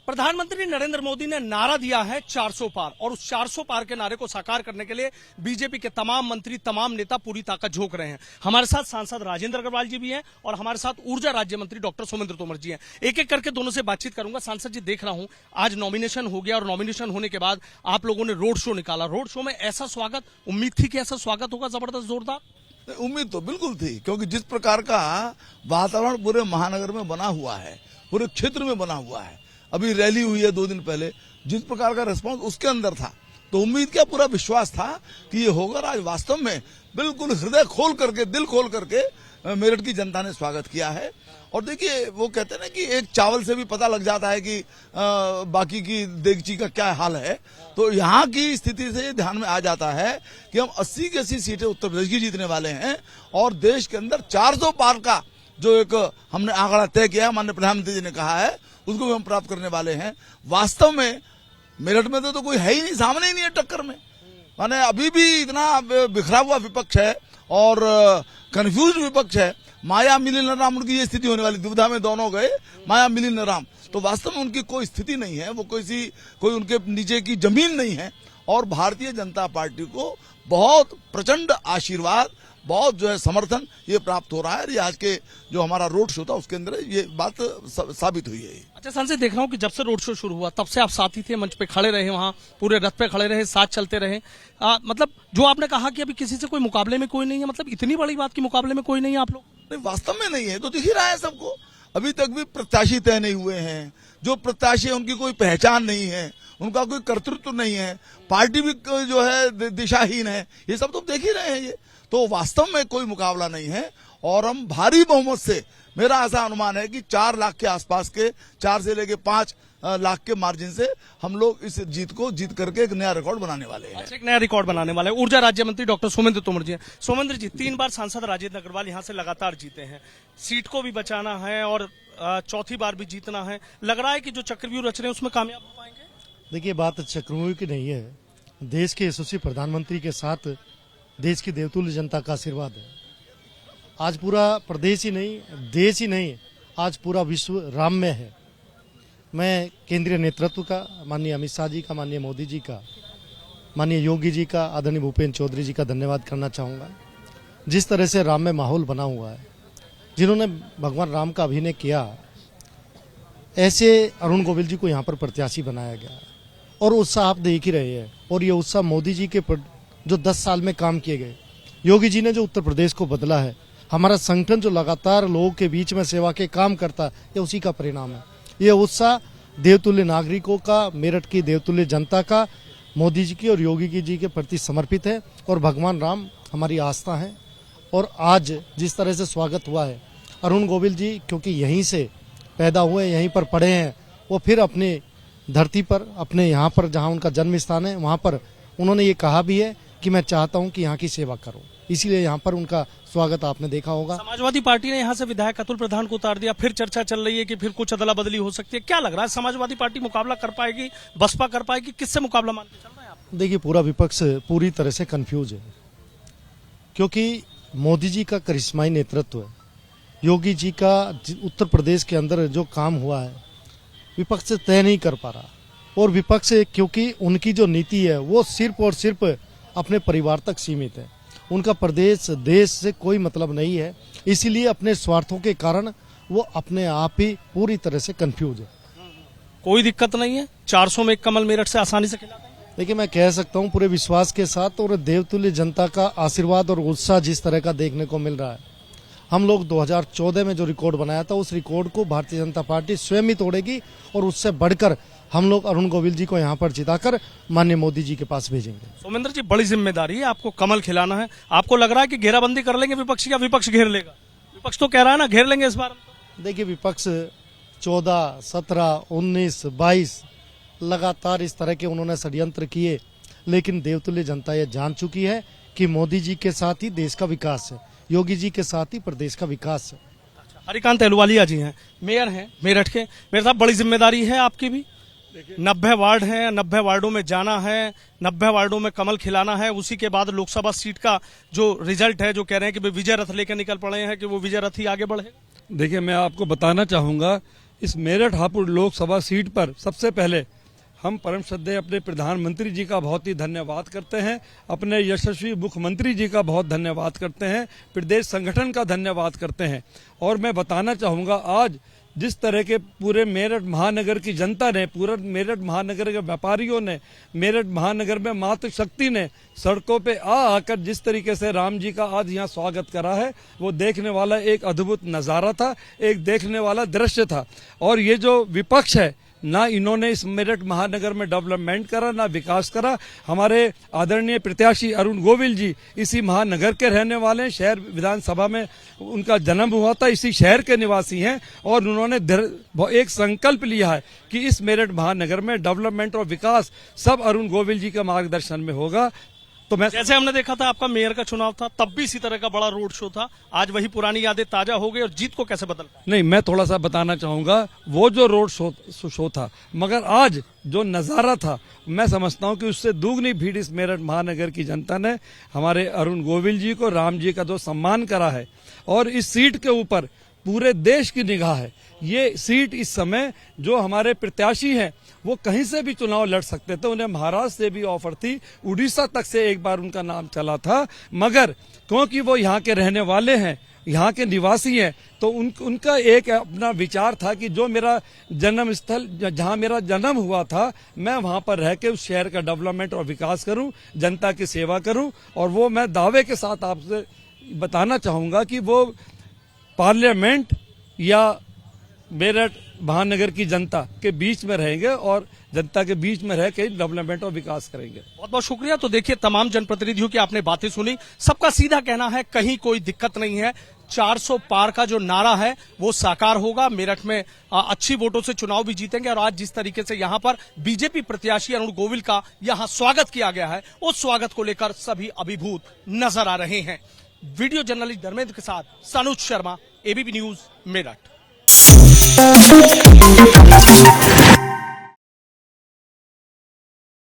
प्रधानमंत्री नरेंद्र मोदी ने नारा दिया है 400 पार, और उस 400 पार के नारे को साकार करने के लिए बीजेपी के तमाम मंत्री, तमाम नेता पूरी ताकत झोंक रहे हैं। हमारे साथ सांसद राजेंद्र अग्रवाल जी भी हैं और हमारे साथ ऊर्जा राज्य मंत्री डॉक्टर सोमेंद्र तोमर जी हैं। एक एक करके दोनों से बातचीत करूंगा। सांसद जी, देख रहा हूं आज नॉमिनेशन हो गया और नॉमिनेशन होने के बाद आप लोगों ने रोड शो निकाला। रोड शो में ऐसा स्वागत, उम्मीद थी कि ऐसा स्वागत होगा जबरदस्त, जोरदार? उम्मीद तो बिल्कुल थी, क्योंकि जिस प्रकार का वातावरण पूरे महानगर में बना हुआ है, पूरे क्षेत्र में बना हुआ है, अभी रैली हुई है 2 दिन पहले, जिस प्रकार का रिस्पांस उसके अंदर था, तो उम्मीद क्या, पूरा विश्वास था कि ये होगा। आज वास्तव में बिल्कुल हृदय खोल करके, दिल खोल करके मेरठ की जनता ने स्वागत किया है। और देखिए, वो कहते हैं ना कि एक चावल से भी पता लग जाता है कि बाकी की देगची का क्या हाल है। तो यहाँ की स्थिति से ध्यान में आ जाता है कि हम 80 की 80 सीटें उत्तर प्रदेश की जीतने वाले हैं और देश के अंदर 400 पार का जो एक हमने आंकड़ा तय किया है, माननीय प्रधानमंत्री जी ने कहा है, उसको भी हम प्राप्त करने वाले हैं। वास्तव में मेरठ में तो कोई है ही नहीं, सामने ही नहीं है टक्कर में। माने अभी भी इतना बिखरा हुआ विपक्ष है और कंफ्यूज विपक्ष है। माया मिलिन राम, उनकी ये स्थिति होने वाली, दुविधा में दोनों गए, माया मिलिन राम। तो वास्तव में उनकी कोई स्थिति नहीं है, वो कोई उनके नीचे की जमीन नहीं है। और भारतीय जनता पार्टी को बहुत प्रचंड आशीर्वाद, बहुत जो है समर्थन ये प्राप्त हो रहा है। ये आज के जो हमारा रोड शो था उसके अंदर ये बात साबित हुई है। अच्छा सांसद, देख रहा हूँ कि जब से रोड शो शुरू हुआ तब से आप साथ ही थे, मंच पे खड़े रहे, वहाँ पूरे रथ पे खड़े रहे, साथ चलते रहे। मतलब जो आपने कहा कि अभी किसी से कोई मुकाबले में कोई नहीं है, मतलब इतनी बड़ी बात की मुकाबले में कोई नहीं है आप लोग? नहीं, वास्तव में नहीं है, तो दिख ही रहा है सबको। अभी तक भी प्रत्याशी तय नहीं हुए हैं। जो प्रत्याशी है उनकी कोई पहचान नहीं है, उनका कोई कर्तृत्व नहीं है, पार्टी भी जो है दिशाहीन है। ये सब तो देख ही रहे हैं। ये तो वास्तव में कोई मुकाबला नहीं है और हम भारी बहुमत से, मेरा ऐसा अनुमान है कि 4 लाख के आसपास के, 4 से लेके 5 लाख के मार्जिन से हम लोग इस जीत को जीत करके एक नया रिकॉर्ड बनाने वाले हैं। अच्छा, एक नया रिकॉर्ड बनाने वाले हैं। ऊर्जा राज्य मंत्री डॉक्टर सोमेंद्र तोमर जी हैं। सोमेंद्र जी, 3 बार सांसद राजेंद्र अग्रवाल यहाँ से लगातार जीते हैं, सीट को भी बचाना है और चौथी बार भी जीतना है। लग रहा है कि जो चक्रव्यूह रच रहे हैं उसमें कामयाब हो पाएंगे? देखिए, बात चक्रव्यूह की नहीं है। देश के यशस्वी प्रधानमंत्री के साथ देश की देवतुल्य जनता का आशीर्वाद है। आज पूरा प्रदेश ही नहीं, देश ही नहीं, आज पूरा विश्व राम में है। मैं केंद्रीय नेतृत्व का, माननीय अमित शाह जी का, माननीय मोदी जी का, माननीय योगी जी का, आदरणीय भूपेन्द्र चौधरी जी का धन्यवाद करना चाहूँगा। जिस तरह से राम में माहौल बना हुआ है, जिन्होंने भगवान राम का अभिनय किया, ऐसे अरुण गोविल जी को यहाँ पर प्रत्याशी बनाया गया और उत्साह आप देख ही रहे हैं। और ये उत्साह मोदी जी के जो 10 साल में काम किए गए, योगी जी ने जो उत्तर प्रदेश को बदला है, हमारा संगठन जो लगातार लोगों के बीच में सेवा के काम करता है, ये उसी का परिणाम है। ये उत्साह देवतुल्य नागरिकों का, मेरठ की देवतुल्य जनता का, मोदी जी की और योगी जी के प्रति समर्पित है और भगवान राम हमारी आस्था है। और आज जिस तरह से स्वागत हुआ है, अरुण गोविल जी क्योंकि यहीं से पैदा हुए, यहीं पर पढ़े हैं, वो फिर अपने धरती पर, अपने यहाँ पर जहाँ उनका जन्म स्थान है, वहाँ पर उन्होंने ये कहा भी है कि मैं चाहता हूं कि यहाँ की सेवा करूं, इसीलिए यहाँ पर उनका स्वागत आपने देखा होगा। समाजवादी पार्टी ने यहाँ से विधायक अतुल प्रधान को उतार दिया, फिर चर्चा चल रही है कि फिर कुछ अदला बदली हो सकती है। क्या लग रहा है, समाजवादी पार्टी मुकाबला कर पाएगी, बसपा कर पाएगी, किससे मुकाबला मान के चल रहा है आप? देखिए, पूरा विपक्ष पूरी तरह से कंफ्यूज है, क्योंकि मोदी जी का करिश्माई नेतृत्व है, योगी जी का उत्तर प्रदेश के अंदर जो काम हुआ है, विपक्ष तय नहीं कर पा रहा। और विपक्ष क्योंकि उनकी जो नीति है वो सिर्फ और सिर्फ अपने परिवार तक सीमित है, उनका प्रदेश देश से कोई मतलब नहीं है, इसीलिए अपने स्वार्थों के कारण वो अपने आप ही पूरी तरह से कंफ्यूज है। कोई दिक्कत नहीं है, 400 में एक कमल मेरठ से आसानी से खिला देंगे। देखिए, मैं कह सकता हूँ पूरे विश्वास के साथ, और देवतुल्य जनता का आशीर्वाद और उत्साह जिस तरह का देखने को मिल रहा है, हम लोग 2014 में जो रिकॉर्ड बनाया था, उस रिकॉर्ड को भारतीय जनता पार्टी स्वयं ही तोड़ेगी और उससे बढ़कर हम लोग अरुण गोविल जी को यहाँ पर जिताकर माननीय मोदी जी के पास भेजेंगे। सोमेंद्र जी, बड़ी जिम्मेदारी है, आपको कमल खिलाना है। आपको लग रहा है कि घेराबंदी कर लेंगे विपक्ष, या विपक्ष घेर लेगा? विपक्ष तो कह रहा है ना घेर लेंगे इस बार। देखिए, विपक्ष 14, 17, 19, 22 लगातार इस तरह के उन्होंने षड्यंत्र किए, लेकिन देवतुल्य जनता ये जान चुकी है कि मोदी जी के साथ ही देश का विकास है, योगी जी के साथ ही प्रदेश का विकास है। हरिकांत अहलुवालिया जी हैं, मेयर हैं मेरठ के। मेरे साथ बड़ी जिम्मेदारी है आपकी भी, 90 वार्ड हैं, 90 वार्डों में जाना है, 90 वार्डों में कमल खिलाना है। उसी के बाद लोकसभा सीट का जो रिजल्ट है, जो कह रहे हैं कि विजय रथ लेकर निकल पड़े हैं, कि वो विजय रथ ही आगे बढ़ेगा। देखिए, मैं आपको बताना चाहूंगा इस मेरठ हापुड़ लोकसभा सीट पर सबसे पहले हम परम श्रद्धेय अपने प्रधानमंत्री जी का बहुत ही धन्यवाद करते हैं, अपने यशस्वी मुख्यमंत्री जी का बहुत धन्यवाद करते हैं, प्रदेश संगठन का धन्यवाद करते हैं। और मैं बताना चाहूँगा, आज जिस तरह के पूरे मेरठ महानगर की जनता ने, पूरा मेरठ महानगर के व्यापारियों ने, मेरठ महानगर में मातृशक्ति ने सड़कों पे आकर जिस तरीके से राम जी का आज यहाँ स्वागत करा है, वो देखने वाला एक अद्भुत नज़ारा था, एक देखने वाला दृश्य था। और ये जो विपक्ष है, ना इन्होंने इस मेरठ महानगर में डेवलपमेंट करा, ना विकास करा। हमारे आदरणीय प्रत्याशी अरुण गोविल जी इसी महानगर के रहने वाले हैं, शहर विधानसभा में उनका जन्म हुआ था, इसी शहर के निवासी हैं और उन्होंने एक संकल्प लिया है कि इस मेरठ महानगर में डेवलपमेंट और विकास सब अरुण गोविल जी के मार्गदर्शन में होगा। तो मैं जैसे हमने देखा था आपका मेयर का चुनाव था, तब भी इसी तरह का बड़ा रोड शो था, आज वही पुरानी यादें ताजा हो गई और जीत को कैसे बदल पाए? नहीं, मैं थोड़ा सा बताना चाहूंगा, वो जो रोड शो था, मगर आज जो नज़ारा था, मैं समझता हूं कि उससे दुगनी भीड़ इस मेरठ महानगर की जनता ने हमारे अरुण गोविल जी को, राम जी का जो सम्मान करा है। और इस सीट के ऊपर पूरे देश की निगाह है। ये सीट इस समय जो हमारे प्रत्याशी हैं वो कहीं से भी चुनाव लड़ सकते थे, उन्हें महाराष्ट्र से भी ऑफर थी, उड़ीसा तक से एक बार उनका नाम चला था, मगर क्योंकि वो यहाँ के रहने वाले हैं, यहाँ के निवासी हैं, तो उनका एक अपना विचार था कि जो मेरा जन्म स्थल, जहाँ मेरा जन्म हुआ था, मैं वहाँ पर रह के उस शहर का डेवलपमेंट और विकास करूँ, जनता की सेवा करूँ। और वो मैं दावे के साथ आपसे बताना चाहूँगा कि वो पार्लियामेंट या मेरठ महानगर की जनता के बीच में रहेंगे और जनता के बीच में रह के डेवलपमेंट और विकास करेंगे। बहुत बहुत शुक्रिया। तो देखिए, तमाम जनप्रतिनिधियों की आपने बातें सुनी, सबका सीधा कहना है कहीं कोई दिक्कत नहीं है, 400 पार का जो नारा है वो साकार होगा। मेरठ में अच्छी वोटों से चुनाव भी जीतेंगे। और आज जिस तरीके से यहाँ पर बीजेपी प्रत्याशी अरुण गोविल का यहाँ स्वागत किया गया है, उस स्वागत को लेकर सभी अभिभूत नजर आ रहे हैं। वीडियो जर्नलिस्ट धर्मेंद्र के साथ सनुज शर्मा, एबीपी न्यूज, मेरठ।